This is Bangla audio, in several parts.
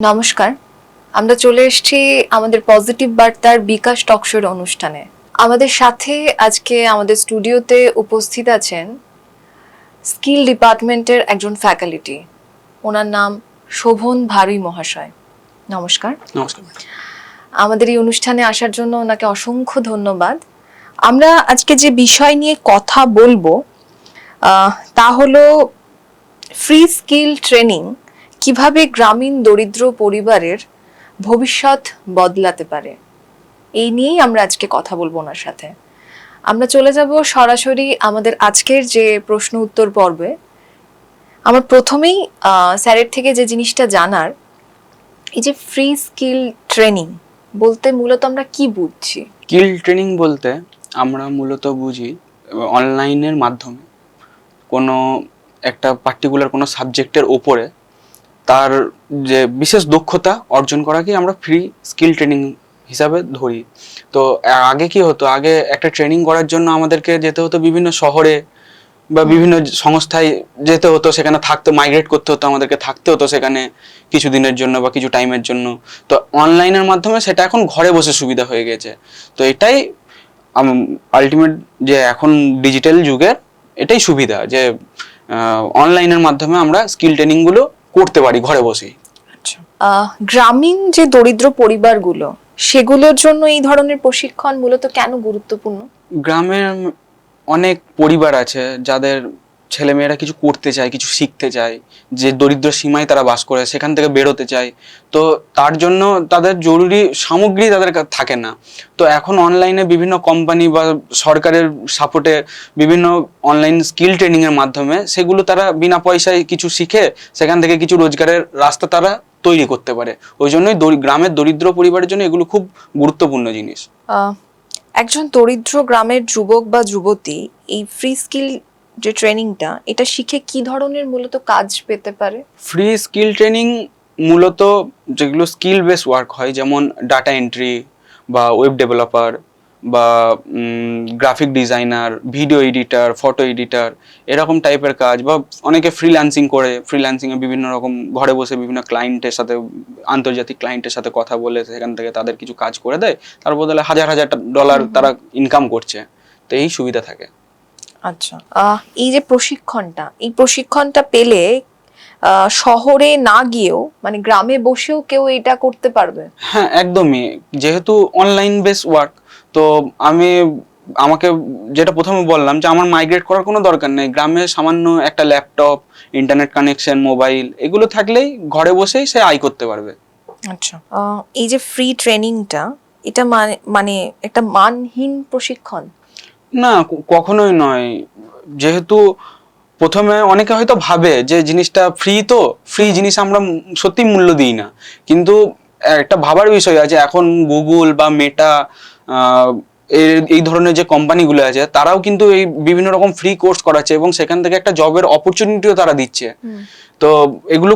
নমস্কার, আমরা চলে এসেছি আমাদের পজিটিভ বার্তার বিকাশ টকশোর অনুষ্ঠানে। আমাদের সাথে আজকে আমাদের স্টুডিওতে উপস্থিত আছেন স্কিল ডিপার্টমেন্টের একজন ফ্যাকাল্টি। ওনার নাম শোভন ভারুই মহাশয়। নমস্কার। নমস্কার। আমাদের এই অনুষ্ঠানে আসার জন্য ওনাকে অসংখ্য ধন্যবাদ। আমরা আজকে যে বিষয় নিয়ে কথা বলবো তা হলো ফ্রি স্কিল ট্রেনিং কিভাবে গ্রামীণ দরিদ্র পরিবারের ভবিষ্যৎ বদলাতে পারে, এই নিয়েই আমরা আজকে কথা বলবো ওনার সাথে। আমরা চলে যাব সরাসরি আমাদের আজকের যে প্রশ্ন উত্তর পর্বে। আমার প্রথমেই স্যারের থেকে যে জিনিসটা জানার, এই যে ফ্রি স্কিল ট্রেনিং বলতে মূলত আমরা কি বুঝছি? স্কিল ট্রেনিং বলতে আমরা মূলত বুঝি অনলাইনের মাধ্যমে কোনো একটা পার্টিকুলার কোনো সাবজেক্টের ওপরে তার যে বিশেষ দক্ষতা অর্জন করাকেই আমরা ফ্রি স্কিল ট্রেনিং হিসাবে ধরি। তো আগে কি হতো, আগে একটা ট্রেনিং করার জন্য আমাদেরকে যেতে হতো বিভিন্ন শহরে বা বিভিন্ন সংস্থায় যেতে হতো, সেখানে থাকতে মাইগ্রেট করতে হতো, আমাদেরকে থাকতে হতো সেখানে কিছু দিনের জন্য বা কিছু টাইমের জন্য। তো অনলাইনের মাধ্যমে সেটা এখন ঘরে বসে সুবিধা হয়ে গেছে। তো এটাই আলটিমেট যে এখন ডিজিটাল যুগের এটাই সুবিধা, যে অনলাইনের মাধ্যমে আমরা স্কিল ট্রেনিংগুলো করতে পারি ঘরে বসেই। গ্রামীণ যে দরিদ্র পরিবারগুলো, সেগুলোর জন্য এই ধরনের প্রশিক্ষণ মূলত কেন গুরুত্বপূর্ণ? গ্রামের অনেক পরিবার আছে যাদের ছেলেমেয়েরা কিছু করতে চায়, কিছু শিখতে চায়, যে দরিদ্র সীমায় তারা বাস করে, সেখান থেকে বেরোতে চায়। তো তার জন্য তাদের জরুরি সামগ্রী তাদের থাকে না। তো এখন অনলাইনে বিভিন্ন কোম্পানি বা সরকারের সাপোর্টে বিভিন্ন অনলাইন স্কিল ট্রেনিংয়ের মাধ্যমে সেগুলো তারা বিনা পয়সায় কিছু শিখে সেখান থেকে কিছু রোজগারের রাস্তা তারা তৈরি করতে পারে। ওই জন্যই গ্রামের দরিদ্র পরিবারের জন্য এগুলো খুব গুরুত্বপূর্ণ জিনিস। একজন দরিদ্র গ্রামের যুবক বা যুবতী এই ফ্রি স্কিল যে ট্রেনিংটা, এটা শিখে কি ধরনের মূলত কাজ পেতে পারে? ফ্রি স্কিল ট্রেনিং মূলত যেগুলো স্কিল বেস ওয়ার্ক হয়, যেমন ডাটা এন্ট্রি বা ওয়েব ডেভেলপার বা graphic designer, video editor, photo editor, এরকম টাইপের কাজ। বা অনেকে ফ্রিল্যান্সিং করে, ফ্রিল্যান্সিংয়ে বিভিন্ন রকম ঘরে বসে বিভিন্ন ক্লায়েন্টের সাথে, আন্তর্জাতিক ক্লায়েন্টের সাথে কথা বলে সেখান থেকে তাদের কিছু কাজ করে দেয়, তার বদলে হাজার হাজার ডলার তারা ইনকাম করছে। তো এই সুবিধা থাকে। আচ্ছা, এই যে প্রশিক্ষণটা, এই প্রশিক্ষণটা পেলে শহরে না গিয়েও মানে গ্রামে বসেও কেউ এটা করতে পারবে? হ্যাঁ, একদমই। যেহেতু অনলাইন বেস ওয়ার্ক, তো আমাকে যেটা প্রথমে বললাম যে আমার মাইগ্রেট করার কোনো দরকার নেই। গ্রামে সামান্য একটা ল্যাপটপ, ইন্টারনেট কানেকশন, মোবাইল, এগুলো থাকলেই ঘরে বসেই সে আয় করতে পারবে। আচ্ছা, এই যে ফ্রি ট্রেনিংটা, এটা মানে একটা মানহীন প্রশিক্ষণ? না, কখনোই নয়। যেহেতু প্রথমে অনেকে হয়তো ভাবে যে জিনিসটা ফ্রি, তো ফ্রি জিনিস আমরা সত্যি মূল্য দিই না। কিন্তু একটা ভাবার বিষয় আছে, এখন গুগল বা মেটা এই ধরনের যে কোম্পানিগুলো আছে, তারাও কিন্তু এই বিভিন্ন রকম ফ্রি কোর্স করাচ্ছে এবং সেখান থেকে একটা জবের অপরচুনিটিও তারা দিচ্ছে। তো এগুলো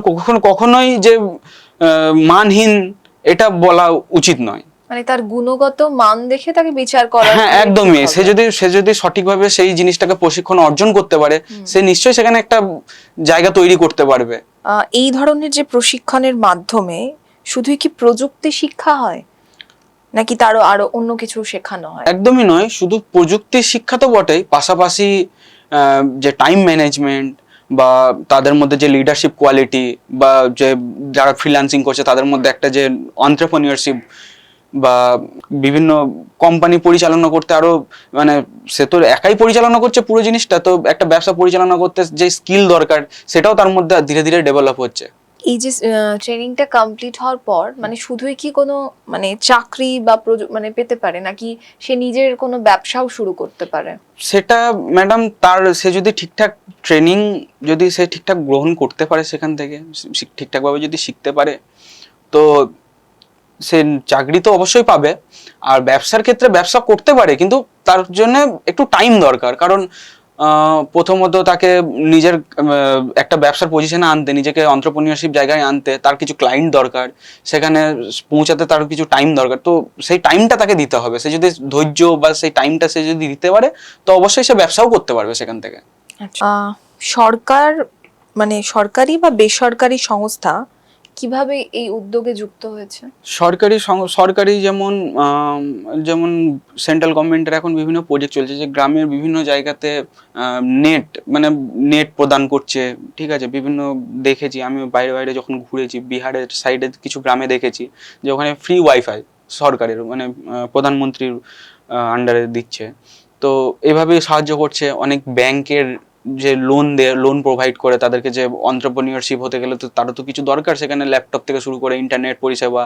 কখনোই যে মানহীন এটা বলা উচিত নয়। মানে তার গুণগত মান দেখে তাকে বিচার করা। হ্যাঁ, একদমই। সে যদি সঠিকভাবে সেই জিনিসটাকে প্রশিক্ষণ অর্জন করতে পারে, সে নিশ্চয়ই সেখানে একটা জায়গা তৈরি করতে পারবে। এই ধরনের যে প্রশিক্ষণের মাধ্যমে শুধুই কি প্রযুক্তি শিক্ষা হয়, নাকি তারও আরো অন্য কিছু শেখানো হয়? একদমই নয়, শুধু প্রযুক্তি শিক্ষা তো বটেই, পাশাপাশি যে টাইম ম্যানেজমেন্ট বা তাদের মধ্যে যে লিডারশিপ কোয়ালিটি, বা যে যারা ফ্রিল্যান্সিং করছে তাদের মধ্যে একটা যে এন্টারপ্রেনিয়রশিপ, বা বিভিন্ন কোম্পানি পরিচালনা করতে আরো, মানে সে তো একাই পরিচালনা করছে পুরো জিনিসটা, তো একটা ব্যবসা পরিচালনা করতে যে স্কিল দরকার সেটাও তার মধ্যে ধীরে ধীরে ডেভেলপ হচ্ছে। এই যে ট্রেনিংটা কমপ্লিট হওয়ার পর মানে শুধুই কি কোনো মানে চাকরি বা মানে পেতে পারে, নাকি সে নিজের কোনো ব্যবসাও শুরু করতে পারে? সেটা ম্যাডাম সে যদি ঠিকঠাক ট্রেনিং যদি সে ঠিকঠাক গ্রহণ করতে পারে, সেখান থেকে ঠিকঠাকভাবে যদি শিখতে পারে, তো সে চাকরি তো অবশ্যই পাবে। আর ব্যবসার ক্ষেত্রে ব্যবসা করতে পারে, কিন্তু তার জন্য একটু টাইম দরকার। কারণ প্রথমত তাকে নিজের একটা ব্যবসার পজিশনে আনতে, নিজেকে এন্টারপ্রেনিয়রশিপ জায়গায় আনতে তার কিছু ক্লায়েন্ট দরকার, সেখানে পৌঁছাতে তার কিছু টাইম দরকার। তো সেই টাইমটা তাকে দিতে হবে। সে যদি ধৈর্য বা সেই টাইমটা সে যদি দিতে পারে, তো অবশ্যই সে ব্যবসাও করতে পারবে সেখান থেকে। সরকার মানে সরকারি বা বেসরকারি সংস্থা কিভাবে এই উদ্যোগে যুক্ত হয়েছে? সরকারি যেমন সেন্ট্রাল গভর্নমেন্টের এখন বিভিন্ন প্রজেক্ট চলছে, যে গ্রামের বিভিন্ন জায়গাতে নেট মানে নেট প্রদান করছে। ঠিক আছে, বিভিন্ন দেখেছি আমি বাইরে বাইরে যখন ঘুরেছি, বিহারের সাইডে কিছু গ্রামে দেখেছি যে ওখানে ফ্রি ওয়াইফাই সরকারের মানে প্রধানমন্ত্রীর আন্ডারে দিচ্ছে। তো এভাবেই সাহায্য করছে। অনেক ব্যাংকের যে লোন প্রোভাইড করে তাদেরকে, যে অন্টারপ্রেনিয়রশিপ হতে গেলে তো তারও তো কিছু দরকার, সেখানে ল্যাপটপ থেকে শুরু করে ইন্টারনেট পরিষেবা,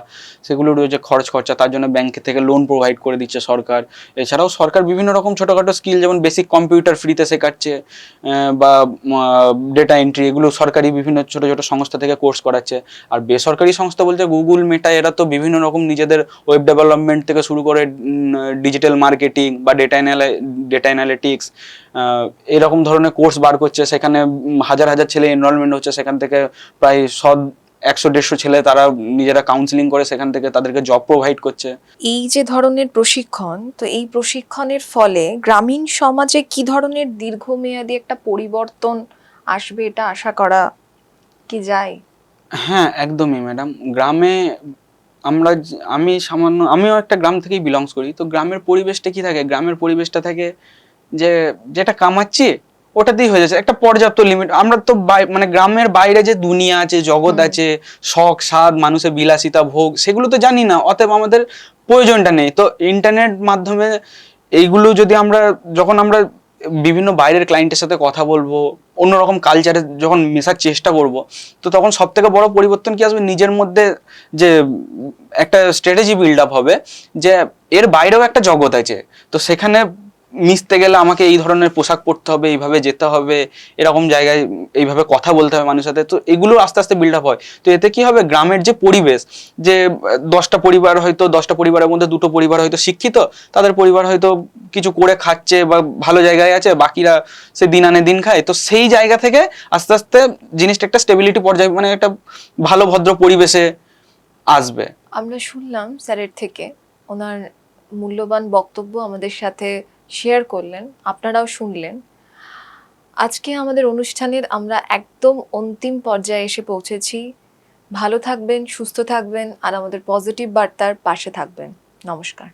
সেগুলোর যে খরচা তার জন্য ব্যাংক থেকে লোন প্রোভাইড করে দিচ্ছে সরকার। এছাড়াও সরকার বিভিন্ন রকম ছোটোখাটো স্কিল, যেমন বেসিক কম্পিউটার ফ্রিতে শেখাচ্ছে, বা ডেটা এন্ট্রি, এগুলো সরকারি বিভিন্ন ছোট ছোট সংস্থা থেকে কোর্স করাচ্ছে। আর বেসরকারি সংস্থা বলতে গুগল, মেটা, এরা তো বিভিন্ন রকম নিজেদের ওয়েব ডেভেলপমেন্ট থেকে শুরু করে ডিজিটাল মার্কেটিং বা ডেটা অ্যানালিটিক্স এরকম ধরনের কোর্স বার করছে। সেখানে হাজার হাজার ছেলে এনরোলমেন্ট হচ্ছে, সেখান থেকে প্রায় 100-150 ছেলে তারা নিজেরা কাউন্সিলিং করে সেখান থেকে তাদেরকে জব প্রোভাইড করছে। এই যে ধরনের প্রশিক্ষণ, তো এই প্রশিক্ষণের ফলে গ্রামীণ সমাজে কি ধরনের দীর্ঘমেয়াদী একটা পরিবর্তন আসবে, এটা আশা করা কি যায়? হ্যাঁ, একদমই ম্যাডাম। আমিও একটা গ্রাম থেকেই বিলংস করি। তো গ্রামের পরিবেশটা কি থাকে? গ্রামের পরিবেশটা থাকে যে যেটা কামাচ্ছি ওটাতেই হয়ে যাচ্ছে, একটা পর্যাপ্ত লিমিট। আমরা তো মানে গ্রামের বাইরে যে দুনিয়া আছে, জগৎ আছে, শখ স্বাদ, মানুষের বিলাসিতা ভোগ, সেগুলো তো জানি না, অতএব আমাদের প্রয়োজনটা নেই। তো ইন্টারনেট মাধ্যমে এইগুলো যদি যখন আমরা বিভিন্ন বাইরের ক্লায়েন্টের সাথে কথা বলবো, অন্যরকম কালচারে যখন মেশার চেষ্টা করব, তো তখন সব থেকে বড় পরিবর্তন কি আসবে, নিজের মধ্যে যে একটা স্ট্র্যাটেজি বিল্ড আপ হবে যে এর বাইরেও একটা জগৎ আছে। তো সেখানে মিশতে গেলে আমাকে এই ধরনের পোশাক পরতে হবে, এইভাবে যেতে হবে, এরকম জায়গায় এইভাবে কথা বলতে হবে মানুষের সাথে। তো এগুলো আস্তে আস্তে বিল্ড আপ হয়। তো এতে কি হবে, গ্রামের যে পরিবেশ, যে 10টা পরিবার, হয়তো 10টা পরিবারের মধ্যে 2টো পরিবার হয়তো শিক্ষিত, তাদের পরিবার হয়তো কিছু করে খাচ্ছে বা ভালো জায়গায় আছে, বাকিরা সে দিন আনে দিন খায়। তো সেই জায়গা থেকে আস্তে আস্তে জিনিসটা একটা স্টেবিলিটি পর্যায়ে, মানে একটা ভালো ভদ্র পরিবেশে আসবে। আমরা শুনলাম স্যারের থেকে, ওনার মূল্যবান বক্তব্য আমাদের সাথে শেয়ার করলেন, আপনারাও শুনলেন। আজকে আমাদের অনুষ্ঠানের আমরা একদম অন্তিম পর্যায়ে এসে পৌঁছেছি। ভালো থাকবেন, সুস্থ থাকবেন, আর আমাদের পজিটিভ বার্তার পাশে থাকবেন। নমস্কার।